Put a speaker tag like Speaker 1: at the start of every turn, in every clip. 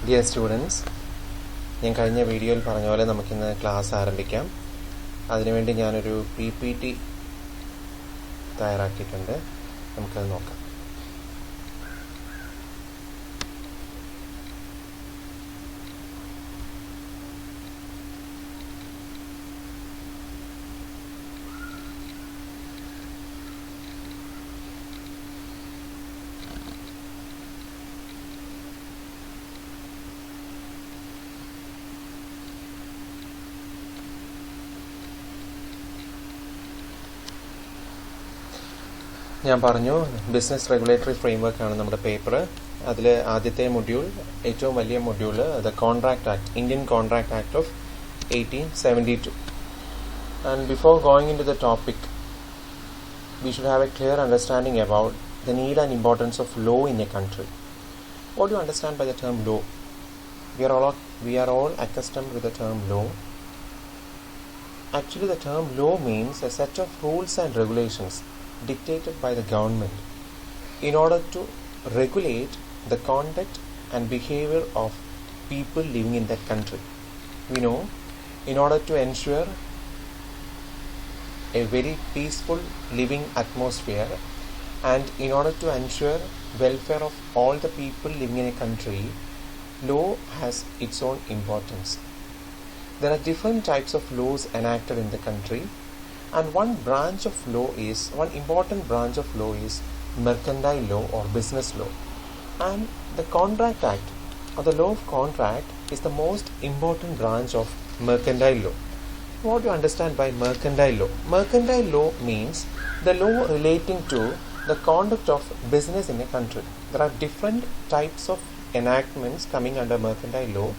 Speaker 1: Dear students, ഞാൻ കഴിഞ്ഞ വീഡിയോയിൽ പറഞ്ഞ പോലെ നമുക്കിന്ന് ക്ലാസ് ആരംഭിക്കാം. അതിനുവേണ്ടി ഞാനൊരു PPT തയ്യാറാക്കിയിട്ടുണ്ട്. നമുക്കത് നോക്കാം. ഞാൻ പറഞ്ഞു ബിസിനസ് റെഗുലേറ്ററി ഫ്രെയിംവർക്ക് ആണ് നമ്മുടെ പേപ്പർ. അതിൽ ആദ്യത്തെ മൊഡ്യൂൾ, ഏറ്റവും വലിയ module, the contract act, Indian contract act of 1872. And before going into the topic, we should have a clear understanding about the need and importance of law in a country. What do you understand by the term law? We are all accustomed with the term law. Actually, the term law means a set of rules and regulations dictated by the government in order to regulate the conduct and behavior of people living in that country. We know, in order to ensure a very peaceful living atmosphere and in order to ensure welfare of all the people living in a country, law has its own importance. There are different types of laws enacted in the country, and one important branch of law is mercantile law or business law. And the Contract Act or the law of contract is the most important branch of mercantile law. What do you understand by mercantile law? Mercantile law means the law relating to the conduct of business in a country. There are different types of enactments coming under mercantile law,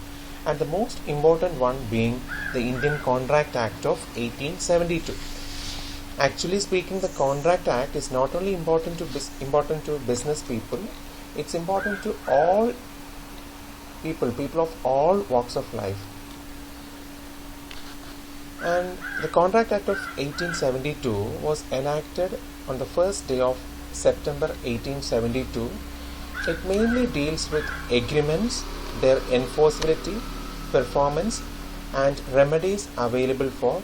Speaker 1: and the most important one being the Indian Contract Act of 1872. Actually speaking, the Contract Act is not only important to business people, it's important to all people of all walks of life. And the Contract Act of 1872 was enacted on the first day of September 1872. It mainly deals with agreements, their enforceability, performance, and remedies available for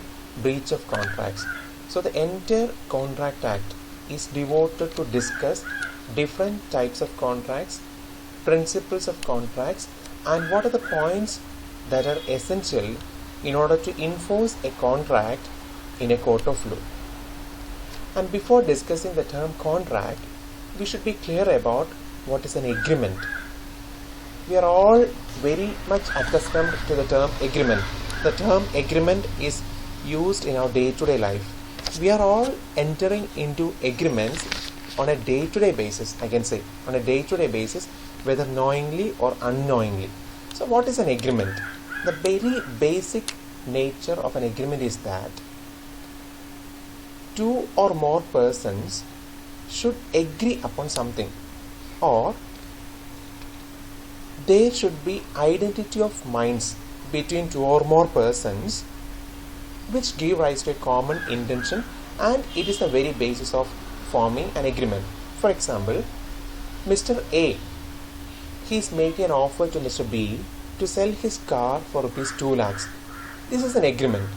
Speaker 1: breach of contracts. So the entire Contract Act is devoted to discuss different types of contracts, principles of contracts, and what are the points that are essential in order to enforce a contract in a court of law. And before discussing the term contract, we should be clear about what is an agreement. We are all very much accustomed to the term agreement. The term agreement is used in our day-to-day life. We are all entering into agreements on a day-to-day basis, I can say, on a day-to-day basis, whether knowingly or unknowingly. So what is an agreement? The very basic nature of an agreement is that two or more persons should agree upon something, or there should be identity of minds between two or more persons which give rise to a common intention, and it is the very basis of forming an agreement. For example, Mr. A, he is making an offer to Mr. B to sell his car for rupees 2 lakhs. This is an agreement.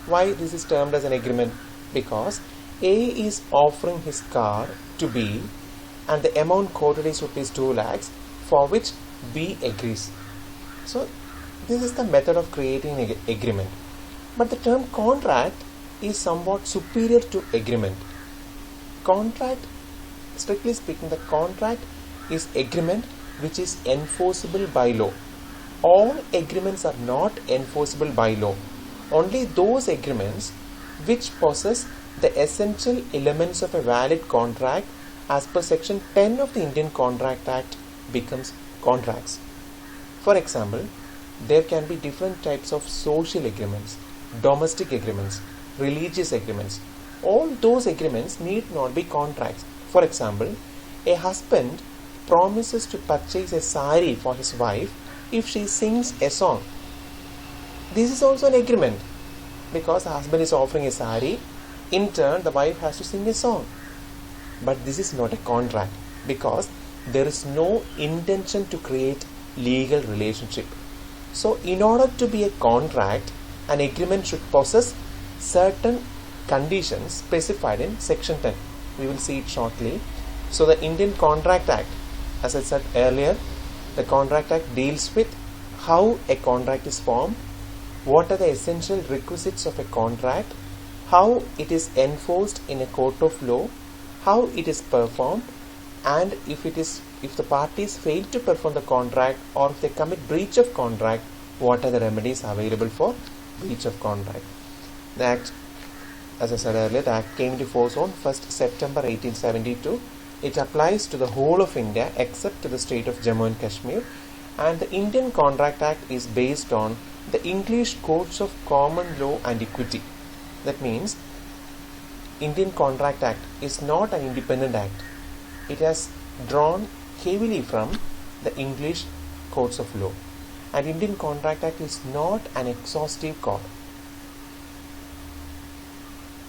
Speaker 1: Why this is termed as an agreement? Because A is offering his car to B and the amount quoted is rupees 2 lakhs, for which B agrees. So this is the method of creating an agreement. But the term contract is somewhat superior to agreement. Contract, strictly speaking, the contract is agreement which is enforceable by law. All agreements are not enforceable by law. Only those agreements which possess the essential elements of a valid contract as per section 10 of the Indian Contract Act becomes contracts. For example, there can be different types of social agreements, domestic agreements, religious agreements. All those agreements need not be contracts. For example, a husband promises to purchase a sari for his wife if she sings a song. This is also an agreement, because the husband is offering a sari, in turn the wife has to sing a song. But this is not a contract, because there is no intention to create legal relationship. So in order to be a contract, an agreement should possess certain conditions specified in section 10. We will see it shortly. So the Indian Contract Act, as I said earlier, the Contract Act deals with how a contract is formed, what are the essential requisites of a contract, how it is enforced in a court of law, how it is performed, and if the parties fail to perform the contract or if they commit breach of contract, what are the remedies available for breach of contract. The Act, as I said earlier, the Act came into force on 1st September 1872. It applies to the whole of India except to the state of Jammu and Kashmir, and the Indian Contract Act is based on the English Codes of Common Law and Equity. That means Indian Contract Act is not an independent act. It has drawn heavily from the English Codes of Law, and Indian Contract Act is not an exhaustive code.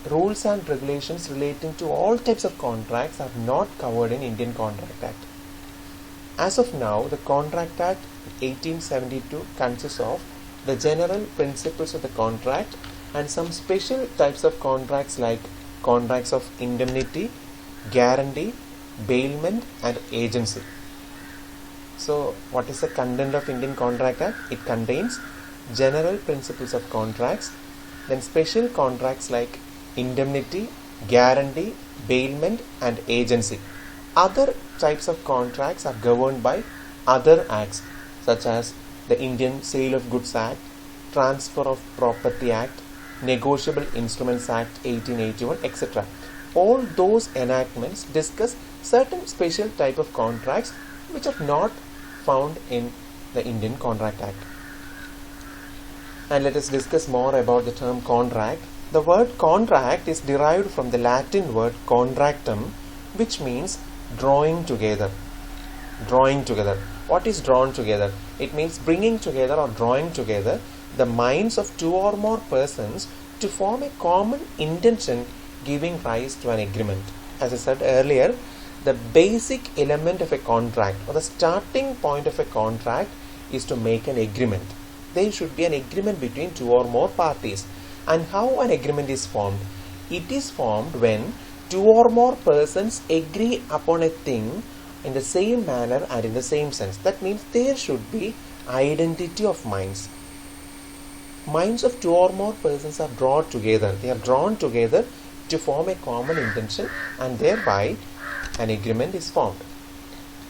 Speaker 1: Rules and regulations relating to all types of contracts are not covered in Indian Contract Act. As of now, the Contract Act 1872 consists of the general principles of the contract and some special types of contracts like contracts of indemnity, guarantee, bailment and agency. So what is the content of Indian Contract Act? It contains general principles of contracts, then special contracts like indemnity, guarantee, bailment and agency. Other types of contracts are governed by other acts such as the Indian Sale of Goods Act, Transfer of Property Act, Negotiable Instruments Act 1881, etc. All those enactments discuss certain special type of contracts which are not found in the Indian Contract Act. And let us discuss more about the term contract. The word contract is derived from the Latin word contractum, which means drawing together. Drawing together. What is drawn together? It means bringing together or drawing together the minds of two or more persons to form a common intention giving rise to an agreement. As I said earlier, the basic element of a contract or the starting point of a contract is to make an agreement. There should be an agreement between two or more parties. And how an agreement is formed? It is formed when two or more persons agree upon a thing in the same manner and in the same sense. That means there should be identity of minds. Minds of two or more persons are drawn together. They are drawn together to form a common intention, and thereby an agreement is formed.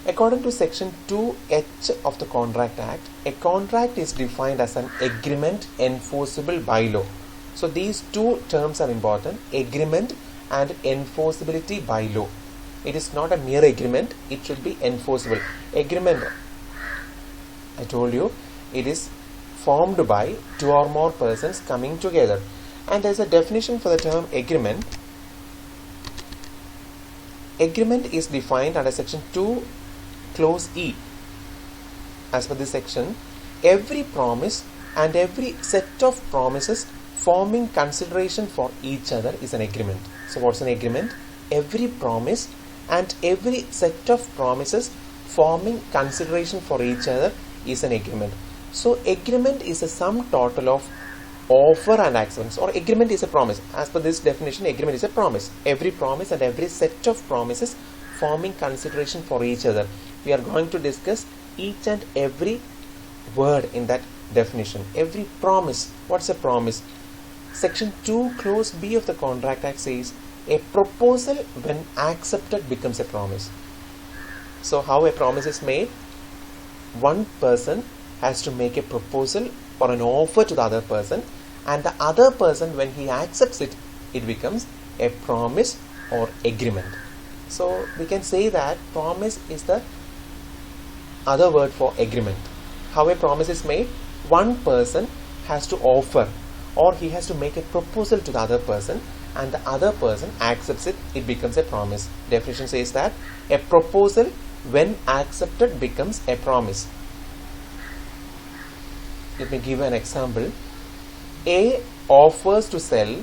Speaker 1: According to section 2H of the Contract Act, a contract is defined as an agreement enforceable by law. So these two terms are important, agreement and enforceability by law. It is not a mere agreement, it should be enforceable. Agreement, I told you, it is formed by two or more persons coming together. And there is a definition for the term agreement. Agreement is defined under section 2 clause E. As per this section, every promise and every set of promises forming consideration for each other is an agreement. So what's an agreement? Every promise and every set of promises forming consideration for each other is an agreement. So agreement is a sum total of offer and acceptance, or agreement is a promise. As per this definition, agreement is a promise. Every promise and every set of promises forming consideration for each other. We are going to discuss each and every word in that definition. Every promise. What's a promise? Section 2 clause B of the Contract Act says a proposal when accepted becomes a promise. So how a promise is made? One person has to make a proposal or an offer to the other person, and the other person, when he accepts it, it becomes a promise or agreement. So we can say that promise is the other word for agreement. How a promise is made? One person has to offer or he has to make a proposal to the other person, and the other person accepts it, it becomes a promise. Definition says that a proposal when accepted becomes a promise. Let me give an example. A offers to sell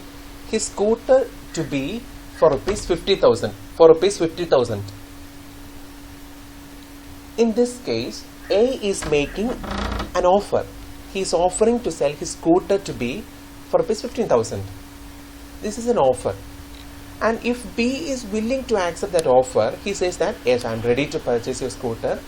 Speaker 1: his scooter to B for rupees 50,000. In this case, A is making an offer. He is offering to sell his scooter to B for rupees 15,000. This is an offer. And if B is willing to accept that offer, he says that, yes, I am ready to purchase your scooter.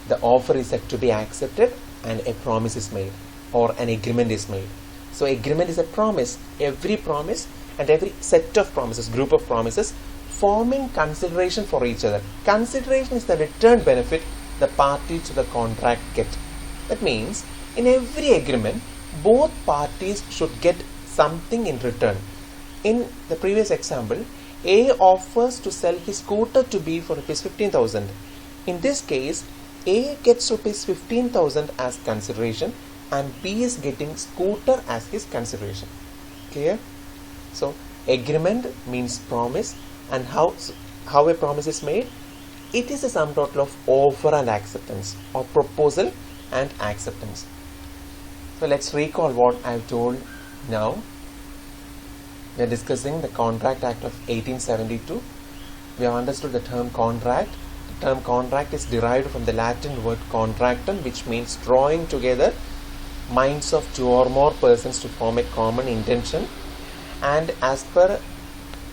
Speaker 1: The offer is said to be accepted and a promise is made, or an agreement is made. So agreement is a promise. Every promise and every set of promises, group of promises, forming consideration for each other. Consideration is the return benefit the parties to the contract get. That means in every agreement, both parties should get something in return. In the previous example, A offers to sell his scooter to B for rupees 15,000. In this case, A gets rupees 15,000 as consideration and B is getting scooter as his consideration. Clear? So agreement means promise, and how a promise is made? It is a sum total of offer and acceptance, or proposal and acceptance. So let's recall what I have told now. We are discussing the Contract Act of 1872. We have understood the term contract. The term contract is derived from the Latin word contractum, which means drawing together minds of two or more persons to form a common intention. And as far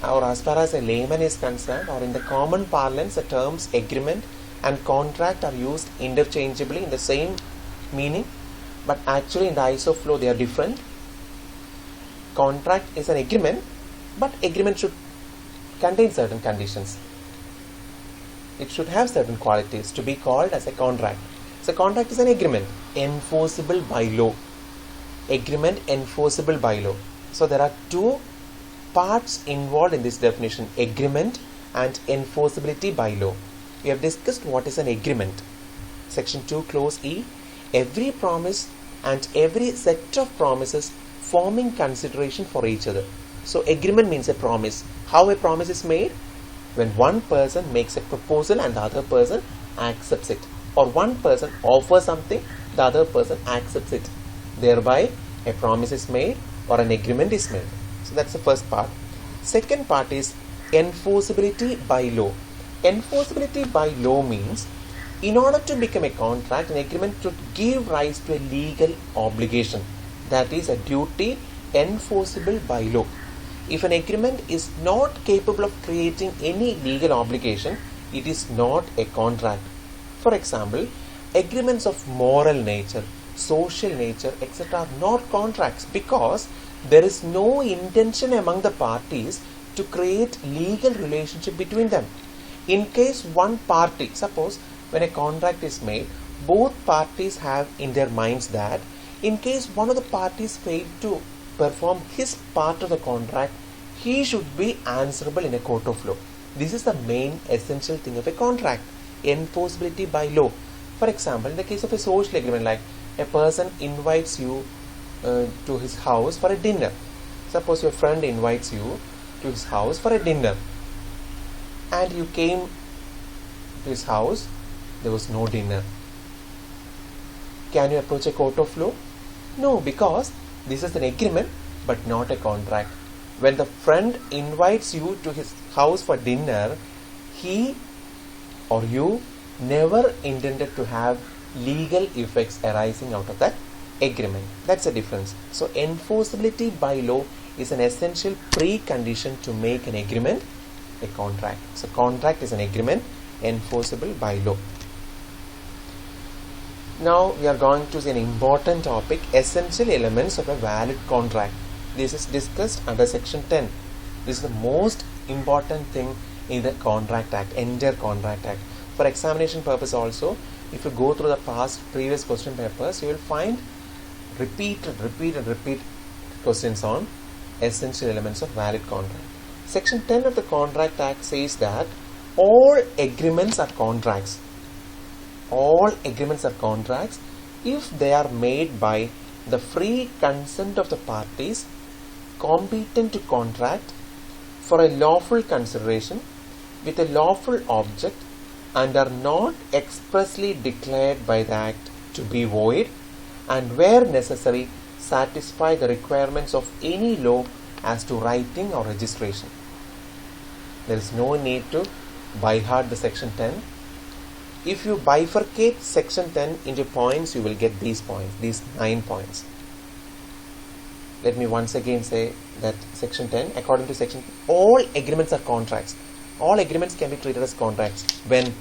Speaker 1: as a layman is concerned, or in the common parlance, the terms agreement and contract are used interchangeably in the same meaning, but actually in the eyes of law they are different. Contract is an agreement, but agreement should contain certain conditions. It should have certain qualities to be called as a contract. So contract is an agreement enforceable by law. Agreement enforceable by law. So there are two parts involved in this definition: agreement and enforceability by law. We have discussed what is an agreement. Section 2 clause E: every promise and every set of promises forming consideration for each other. So agreement means a promise. How a promise is made? When one person makes a proposal and the other person accepts it, or one person offers something, the other person accepts it. Thereby a promise is made or an agreement is made. So that's the first part. Second part is enforceability by law. Enforceability by law means, in order to become a contract, an agreement should give rise to a legal obligation. That is a duty enforceable by law. If an agreement is not capable of creating any legal obligation, it is not a contract. For example, agreements of moral nature, social nature, etc. are not contracts, because there is no intention among the parties to create legal relationship between them. In case one party, suppose when a contract is made, both parties have in their minds that in case one of the parties failed to perform his part of the contract, he should be answerable in a court of law. This is the main essential thing of a contract: enforceability by law. For example, in the case of a social agreement, like a person invites you to his house for a dinner. Suppose your friend invites you to his house for a dinner, and you came to his house, there was no dinner. Can you approach a court of law? No, because this is an agreement but not a contract. When the friend invites you to his house for dinner, he or you never intended to have legal effects arising out of that agreement. That's the difference. So enforceability by law is an essential precondition to make an agreement a contract. So contract is an agreement enforceable by law. Now we are going to see an important topic: essential elements of a valid contract. This is discussed under section 10. This is the most important thing in the Contract Act, entire Contract Act. For examination purpose also, if you go through the previous question papers, you will find repeat questions on essential elements of valid contract. Section 10 of the Contract Act says that all agreements are contracts. All agreements are contracts if they are made by the free consent of the parties competent to contract for a lawful consideration with a lawful object, and are not expressly declared by the Act to be void, and where necessary satisfy the requirements of any law as to writing or registration. There is no need to by heart the section 10. if you bifurcate section 10 into points, you will get these points, these 9 points. Let me once again say that section 10, according to section, all agreements are contracts. All agreements can be treated as contracts when,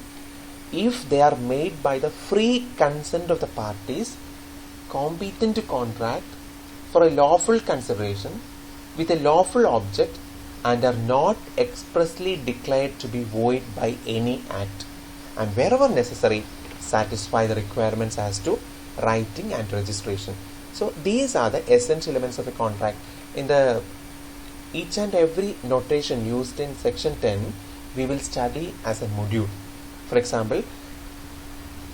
Speaker 1: if they are made by the free consent of the parties competent to contract for a lawful consideration with a lawful object and are not expressly declared to be void by any act, and wherever necessary satisfy the requirements as to writing and registration. So these are the essential elements of a contract. In the each and every notation used in section 10, we will study as a module. For example,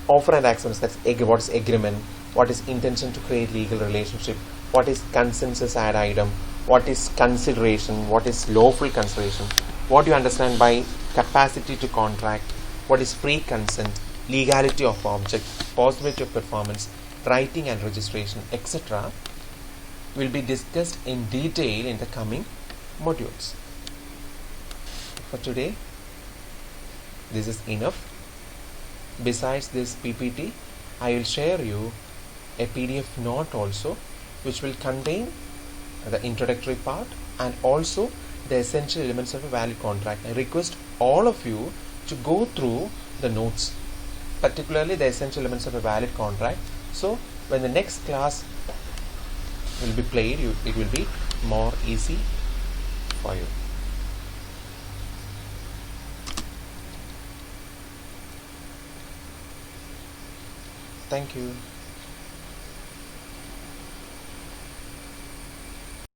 Speaker 1: offer and acceptance, that's what is agreement, what is intention to create legal relationship, what is consensus ad idem, what is consideration, what is lawful consideration, what do you understand by capacity to contract, what is free consent, legality of object, possibility of performance, writing and registration, etc. will be discussed in detail in the coming modules. For today, this is enough. Besides this PPT, I will share you a PDF note also, which will contain the introductory part and also the essential elements of a valid contract. I request all of you to go through the notes, particularly the essential elements of a valid contract. So when the next class will be played, it will be more easy for you. Thank you.